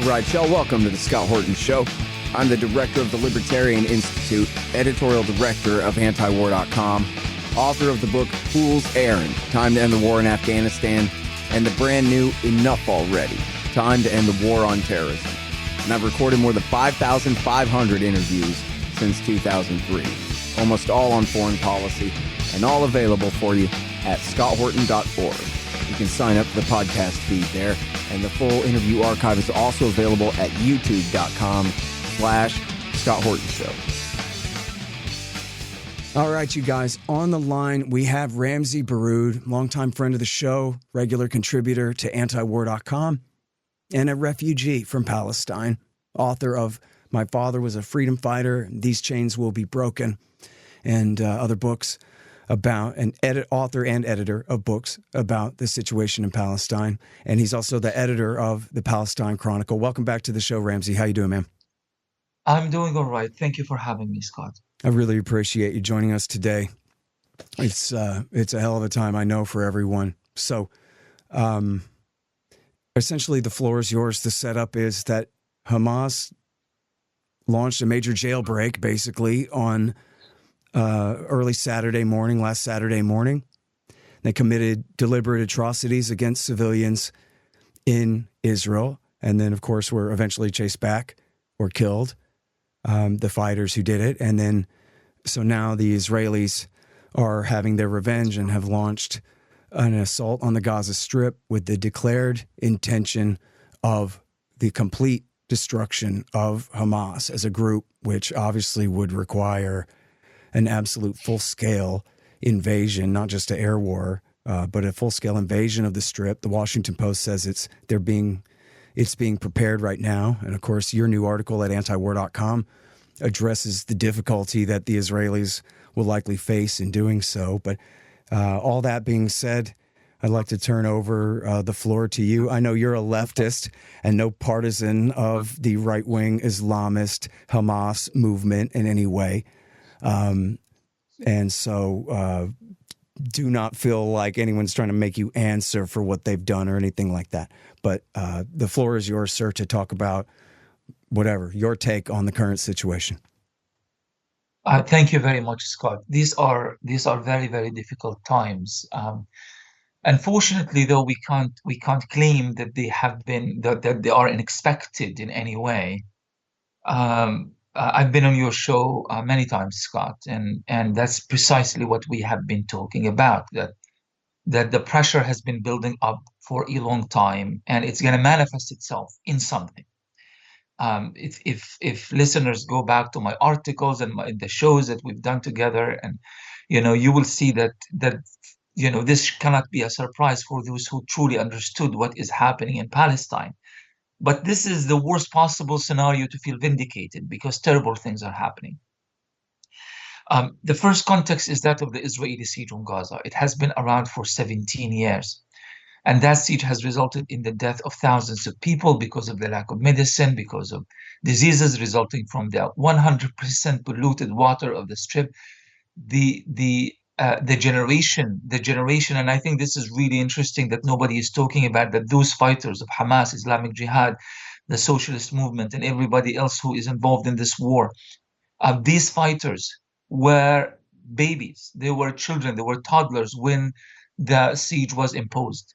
All right, y'all, welcome to the Scott Horton Show. I'm the director of the Libertarian Institute, editorial director of antiwar.com, author of the book Fool's Errand, Time to End the War in Afghanistan, and the brand new Enough Already, Time to End the War on Terrorism. And I've recorded more than 5,500 interviews since 2003, almost all on foreign policy, and all available for you at scotthorton.org. You can sign up for the podcast feed there, and the full interview archive is also available at youtube.com/Scott Horton Show. All right, you guys, on the line, we have Ramzy Baroud, longtime friend of the show, regular contributor to antiwar.com, and a refugee from Palestine, author of My Father Was a Freedom Fighter, These Chains Will Be Broken, and other books about, author and editor of books about the situation in Palestine. And he's also the editor of the Palestine Chronicle. Welcome back to the show, Ramzy. How you doing, man? I'm doing all right. Thank you for having me, Scott. I really appreciate you joining us today. It's a hell of a time, I know, for everyone. So essentially the floor is yours. The setup is that Hamas launched a major jailbreak basically on last Saturday morning. They committed deliberate atrocities against civilians in Israel, and then, of course, were eventually chased back or killed, the fighters who did it. And then, so now the Israelis are having their revenge and have launched an assault on the Gaza Strip with the declared intention of the complete destruction of Hamas as a group, which obviously would require an absolute full-scale invasion, not just an air war, but a full-scale invasion of the Strip. The Washington Post says it's being prepared right now. And, of course, your new article at antiwar.com addresses the difficulty that the Israelis will likely face in doing so. But all that being said, I'd like to turn over the floor to you. I know you're a leftist and no partisan of the right-wing Islamist Hamas movement in any way. And so do not feel like anyone's trying to make you answer for what they've done or anything like that. But the floor is yours, sir, to talk about whatever, your take on the current situation. Thank you very much, Scott. These are very, very difficult times. Unfortunately, though, we can't claim that they have been that they are unexpected in any way. I've been on your show many times, Scott, and that's precisely what we have been talking about, that the pressure has been building up for a long time, and it's going to manifest itself in something. If listeners go back to my articles and the shows that we've done together, and you will see that this cannot be a surprise for those who truly understood what is happening in Palestine. But this is the worst possible scenario to feel vindicated, because terrible things are happening. The first context is that of the Israeli siege on Gaza. It has been around for 17 years. And that siege has resulted in the death of thousands of people because of the lack of medicine, because of diseases resulting from the 100% polluted water of the Strip. The generation, and I think this is really interesting that nobody is talking about, that those fighters of Hamas, Islamic Jihad, the socialist movement, and everybody else who is involved in this war, these fighters were babies, they were children, they were toddlers when the siege was imposed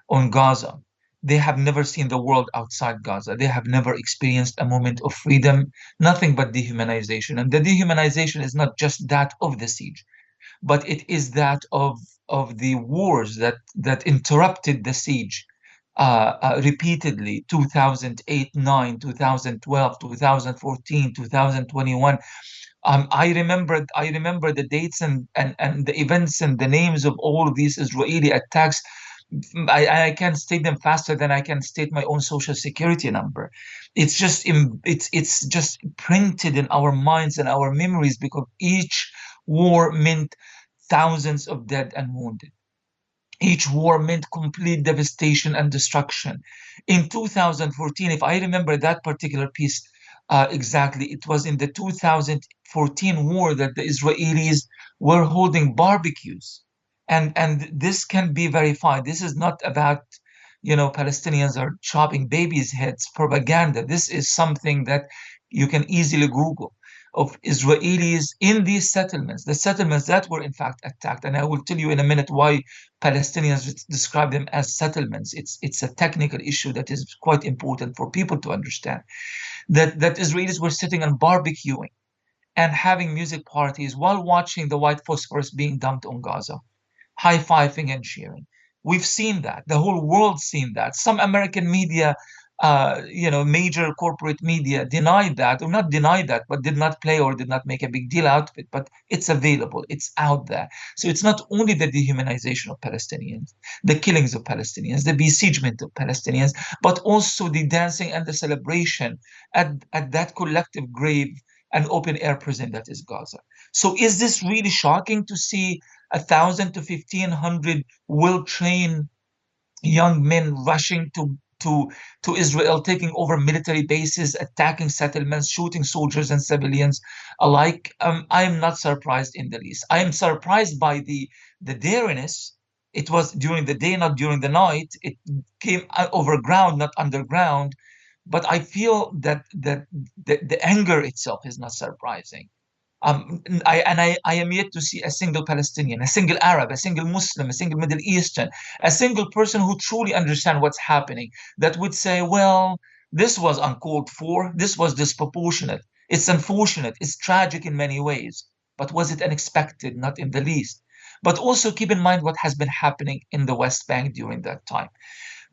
on Gaza. They have never seen the world outside Gaza. They have never experienced a moment of freedom, nothing but dehumanization. And the dehumanization is not just that of the siege, but it is that of the wars that interrupted the siege repeatedly: 2008, 9, 2012, 2014, 2021. I remember the dates and the events and the names of all of these Israeli attacks. I can't state them faster than I can state my own social security number. It's just printed in our minds and our memories, because each war meant thousands of dead and wounded. Each war meant complete devastation and destruction. In 2014, if I remember that particular piece exactly, it was in the 2014 war that the Israelis were holding barbecues. And this can be verified. This is not about Palestinians are chopping babies' heads, propaganda. This is something that you can easily Google of Israelis in these settlements, the settlements that were in fact attacked. And I will tell you in a minute why Palestinians describe them as settlements. It's a technical issue that is quite important for people to understand. That Israelis were sitting and barbecuing and having music parties while watching the white phosphorus being dumped on Gaza, high-fiving and cheering. We've seen that. The whole world's seen that. Some American media, major corporate media denied that, or not denied that, but did not play or did not make a big deal out of it. But it's available. It's out there. So it's not only the dehumanization of Palestinians, the killings of Palestinians, the besiegement of Palestinians, but also the dancing and the celebration at that collective grave and open air prison that is Gaza. So is this really shocking to see 1,000 to 1,500 well-trained young men rushing to Israel, taking over military bases, attacking settlements, shooting soldiers and civilians alike? I am not surprised in the least. I am surprised by the dariness. It was during the day, not during the night. It came over ground, not underground. But I feel that the anger itself is not surprising. I am yet to see a single Palestinian, a single Arab, a single Muslim, a single Middle Eastern, a single person who truly understands what's happening that would say, well, this was uncalled for, this was disproportionate, it's unfortunate, it's tragic in many ways. But was it unexpected? Not in the least. But also keep in mind what has been happening in the West Bank during that time.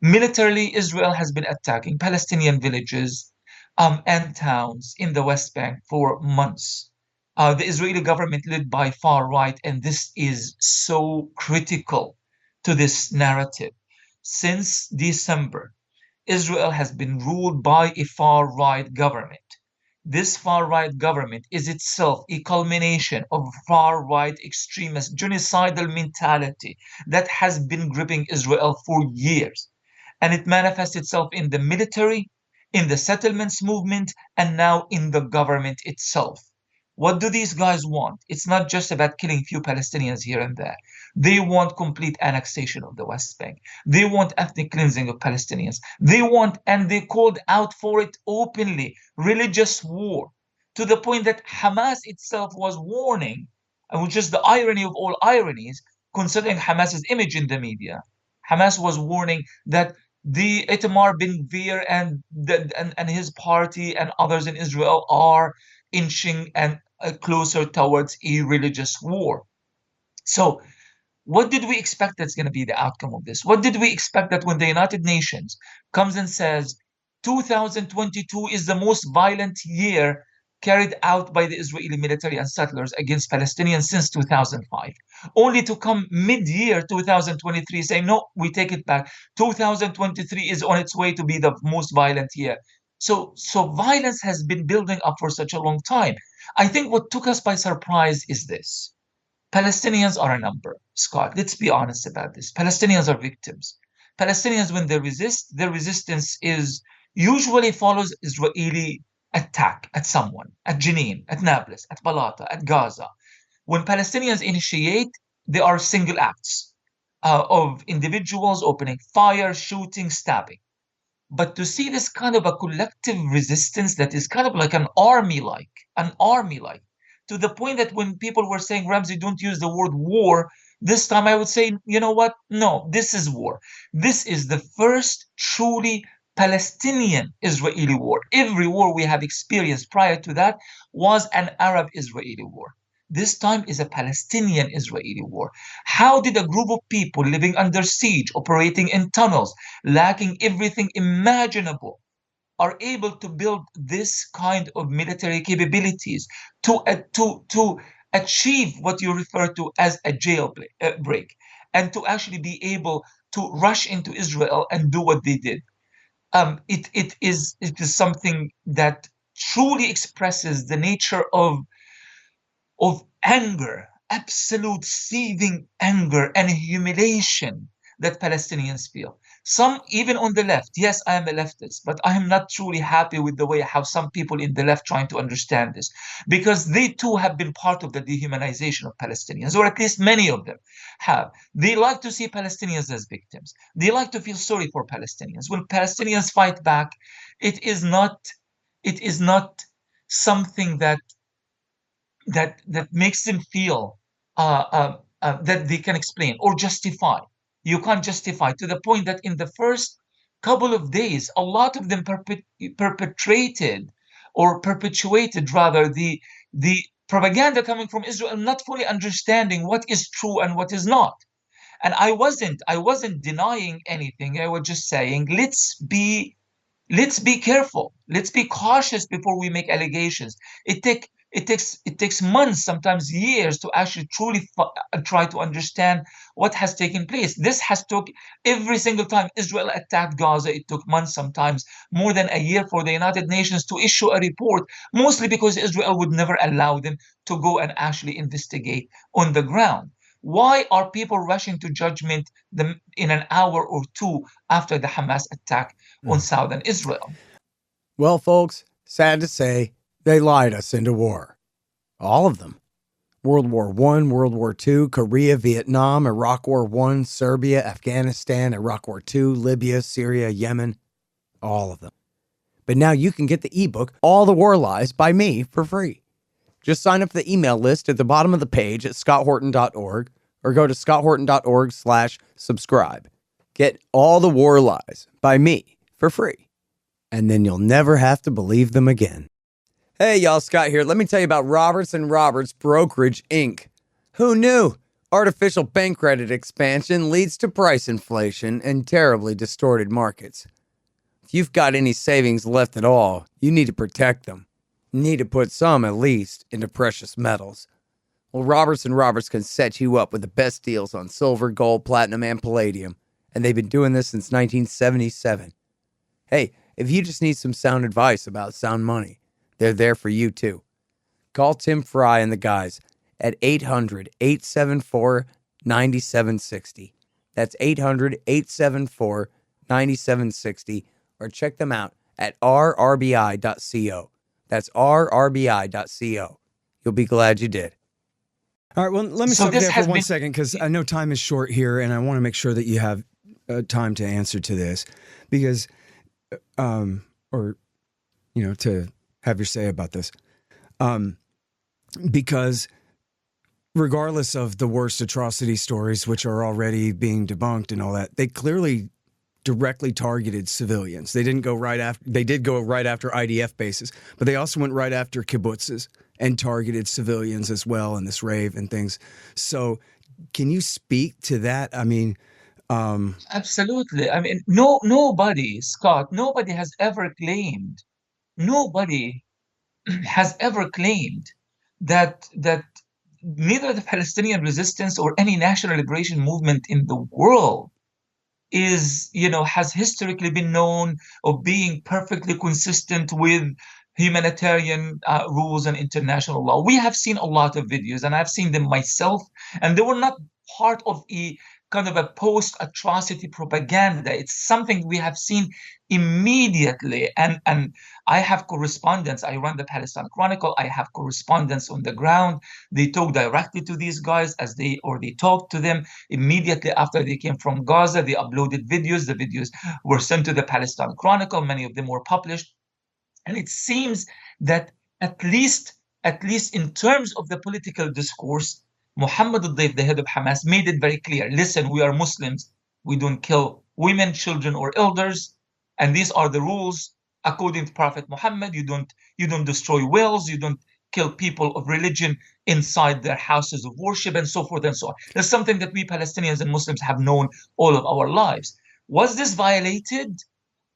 Militarily, Israel has been attacking Palestinian villages and towns in the West Bank for months. The Israeli government led by far right, and this is so critical to this narrative. Since December, Israel has been ruled by a far right government. This far right government is itself a culmination of far right extremist genocidal mentality that has been gripping Israel for years. And it manifests itself in the military, in the settlements movement, and now in the government itself. What do these guys want? It's not just about killing few Palestinians here and there. They want complete annexation of the West Bank. They want ethnic cleansing of Palestinians. They want, and they called out for it openly, religious war, to the point that Hamas itself was warning, and which is the irony of all ironies, considering Hamas's image in the media. Hamas was warning that the Itamar bin Gvir and his party and others in Israel are inching and closer towards a religious war. So, what did we expect that's going to be the outcome of this? What did we expect that when the United Nations comes and says 2022 is the most violent year carried out by the Israeli military and settlers against Palestinians since 2005, only to come mid-year 2023 saying, no, we take it back. 2023 is on its way to be the most violent year. So violence has been building up for such a long time. I think what took us by surprise is this. Palestinians are a number, Scott. Let's be honest about this. Palestinians are victims. Palestinians, when they resist, their resistance is usually follows Israeli attack at someone, at Jenin, at Nablus, at Balata, at Gaza. When Palestinians initiate, they are single acts of individuals opening fire, shooting, stabbing. But to see this kind of a collective resistance that is kind of like an army like, to the point that when people were saying, Ramzy, don't use the word war, this time I would say, you know what? No, this is war. This is the first truly Palestinian Israeli war. Every war we have experienced prior to that was an Arab Israeli war. This time is a Palestinian Israeli war. How did a group of people living under siege, operating in tunnels, lacking everything imaginable, are able to build this kind of military capabilities to achieve what you refer to as a jailbreak, and to actually be able to rush into Israel and do what they did? It is something that truly expresses the nature of anger, absolute seething anger and humiliation that Palestinians feel. Some, even on the left, yes, I am a leftist, but I am not truly happy with the way how some people in the left trying to understand this, because they too have been part of the dehumanization of Palestinians, or at least many of them have. They like to see Palestinians as victims. They like to feel sorry for Palestinians. When Palestinians fight back, it is not it is not something that makes them feel that they can explain or justify. You can't justify, to the point that in the first couple of days, a lot of them perpetrated or perpetuated rather the propaganda coming from Israel, not fully understanding what is true and what is not. And I wasn't denying anything. I was just saying, let's be careful. Let's be cautious before we make allegations. It takes months, sometimes years, to actually truly try to understand what has taken place. This has took every single time Israel attacked Gaza. It took months, sometimes more than a year, for the United Nations to issue a report, mostly because Israel would never allow them to go and actually investigate on the ground. Why are people rushing to judgment in an hour or two after the Hamas attack on southern Israel? Well, folks, sad to say, they lied us into war. All of them. World War I, World War II, Korea, Vietnam, Iraq War I, Serbia, Afghanistan, Iraq War II, Libya, Syria, Yemen. All of them. But now you can get the ebook, All the War Lies, by me for free. Just sign up for the email list at the bottom of the page at scotthorton.org or go to scotthorton.org/subscribe. Get All the War Lies by me for free. And then you'll never have to believe them again. Hey, y'all, Scott here. Let me tell you about Roberts & Roberts Brokerage, Inc. Who knew? Artificial bank credit expansion leads to price inflation and terribly distorted markets. If you've got any savings left at all, you need to protect them. You need to put some, at least, into precious metals. Well, Roberts & Roberts can set you up with the best deals on silver, gold, platinum, and palladium. And they've been doing this since 1977. Hey, if you just need some sound advice about sound money, they're there for you too. Call Tim Fry and the guys at 800-874-9760. That's 800-874-9760. Or check them out at rrbi.co. That's rrbi.co. You'll be glad you did. All right, well, let me So stop this there has for one been second, because I know time is short here, and I want to make sure that you have time to answer to this, because, or, to have your say about this, because regardless of the worst atrocity stories, which are already being debunked and all that, they clearly directly targeted civilians. They didn't go right after. They did go right after IDF bases, but they also went right after kibbutzes and targeted civilians as well in this rave and things. So, can you speak to that? I mean, absolutely. I mean, nobody, Scott, nobody has ever claimed that neither the Palestinian resistance or any national liberation movement in the world has historically been known of being perfectly consistent with humanitarian rules and international law. We have seen a lot of videos, and I've seen them myself, and they were not part of a kind of a post-atrocity propaganda. It's something we have seen immediately, and I have correspondence. I run the Palestine Chronicle. I have correspondence on the ground. They talk directly to these guys they talk to them immediately after they came from Gaza. They uploaded videos. The videos were sent to the Palestine Chronicle. Many of them were published. And it seems that at least in terms of the political discourse, Mohammed al-Deif, the head of Hamas, made it very clear. Listen, we are Muslims. We don't kill women, children, or elders. And these are the rules. According to Prophet Muhammad, you don't destroy wells, you don't kill people of religion inside their houses of worship, and so forth and so on. That's something that we Palestinians and Muslims have known all of our lives. Was this violated?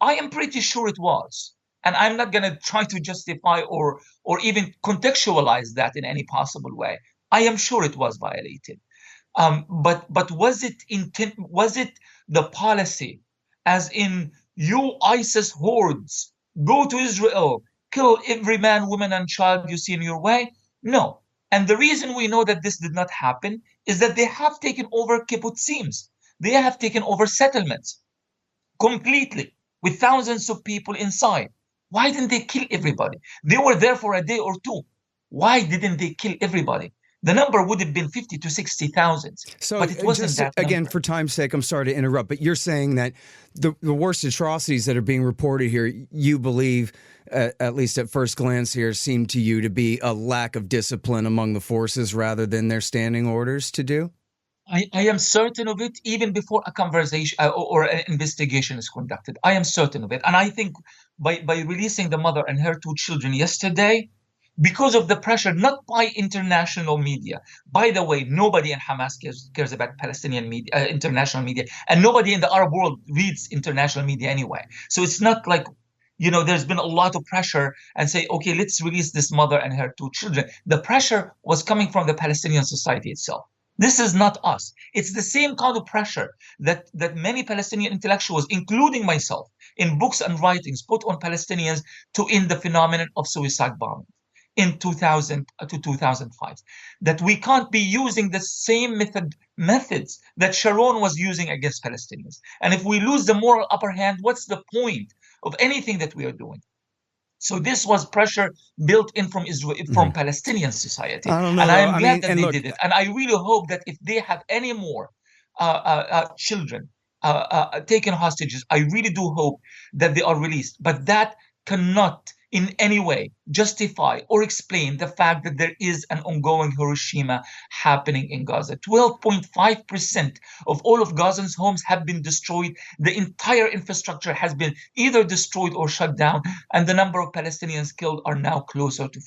I am pretty sure it was. And I'm not going to try to justify or even contextualize that in any possible way. I am sure it was violated. But was it the policy, as in, you ISIS hordes, go to Israel, kill every man, woman, and child you see in your way? No. And the reason we know that this did not happen is that they have taken over kibbutzim. They have taken over settlements. completely, with thousands of people inside. Why didn't they kill everybody? They were there for a day or two. Why didn't they kill everybody? The number would have been 50 to 60,000, So but it wasn't just that again, number. for time's sake, I'm sorry to interrupt, but you're saying that the worst atrocities that are being reported here, you believe, at least at first glance here, seem to you to be a lack of discipline among the forces rather than their standing orders to do? I am certain of it even before a conversation or an investigation is conducted. I am certain of it. And I think by releasing the mother and her two children yesterday, because of the pressure, not by international media. By the way, nobody in Hamas cares about Palestinian media, international media, and nobody in the Arab world reads international media anyway. So it's not like, there's been a lot of pressure and say, okay, let's release this mother and her two children. The pressure was coming from the Palestinian society itself. This is not us. It's the same kind of pressure that many Palestinian intellectuals, including myself, in books and writings, put on Palestinians to end the phenomenon of suicide bombing in 2000 to 2005. That we can't be using the same methods that Sharon was using against Palestinians. And if we lose the moral upper hand, what's the point of anything that we are doing? So this was pressure built in from Israel, from Palestinian society, I don't know, and I though. am I glad mean, that and they look, did it. And I really hope that if they have any more children taken hostages, I really do hope that they are released. But that cannot in any way justify or explain the fact that there is an ongoing Hiroshima happening in Gaza. 12.5% of all of Gazans' homes have been destroyed. The entire infrastructure has been either destroyed or shut down, and the number of Palestinians killed are now closer to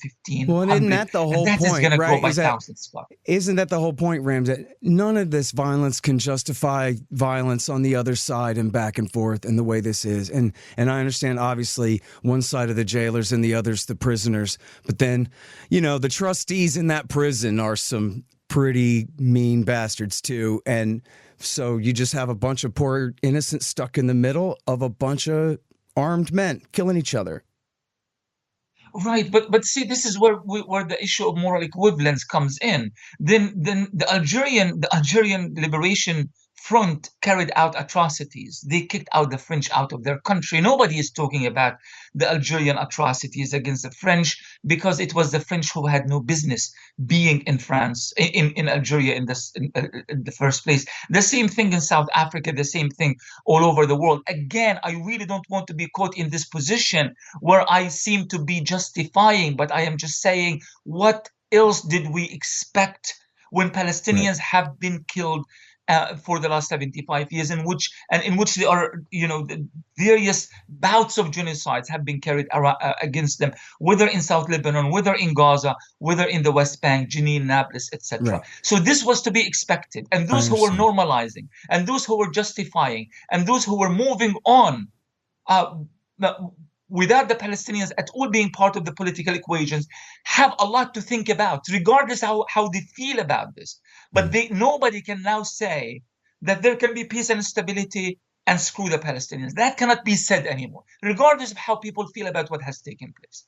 well, and isn't 1,500, that the and whole that is going point, to grow right? by thousands, Scott. Isn't that the whole point, Rams? That none of this violence can justify violence on the other side and back and forth and the way this is. And I understand, obviously, one side of the jailers and the other's the prisoners. But then, the trustees in that prison are some pretty mean bastards, too. And so you just have a bunch of poor innocents stuck in the middle of a bunch of armed men killing each other. Right, but see, this is where the issue of moral equivalence comes in. Then the Algerian Liberation Front carried out atrocities. They kicked out the French out of their country. Nobody is talking about the Algerian atrocities against the French because it was the French who had no business being in France, in Algeria in the first place. The same thing in South Africa, the same thing all over the world. Again, I really don't want to be caught in this position where I seem to be justifying, but I am just saying, what else did we expect when Palestinians have been killed for the last 75 years, in which there are, the various bouts of genocides have been carried against them, whether in South Lebanon, whether in Gaza, whether in the West Bank, Jenin, Nablus, etc. Right. So this was to be expected, and those who were normalizing, and those who were justifying, and those who were moving on, without the Palestinians at all being part of the political equations, have a lot to think about, regardless how they feel about this. But nobody can now say that there can be peace and stability and screw the Palestinians. That cannot be said anymore, regardless of how people feel about what has taken place.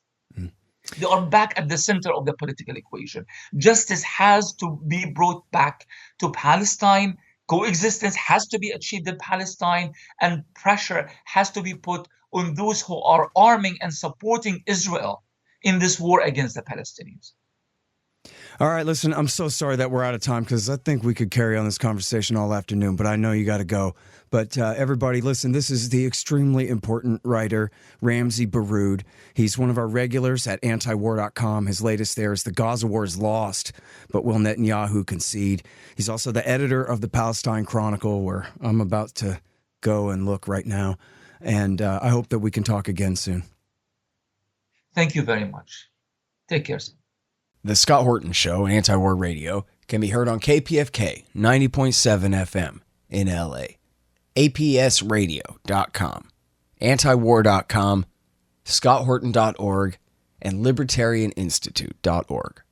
They are back at the center of the political equation. Justice has to be brought back to Palestine. Coexistence has to be achieved in Palestine, and pressure has to be put on those who are arming and supporting Israel in this war against the Palestinians. All right, listen, I'm so sorry that we're out of time because I think we could carry on this conversation all afternoon, but I know you got to go. But everybody, listen, this is the extremely important writer, Ramzy Baroud. He's one of our regulars at antiwar.com. His latest there is The Gaza War is Lost, but will Netanyahu concede? He's also the editor of the Palestine Chronicle, where I'm about to go and look right now. And I hope that we can talk again soon. Thank you very much. Take care, sir. The Scott Horton Show, Anti-War Radio, can be heard on KPFK 90.7 FM in LA, APSradio.com, antiwar.com, scotthorton.org, and libertarianinstitute.org.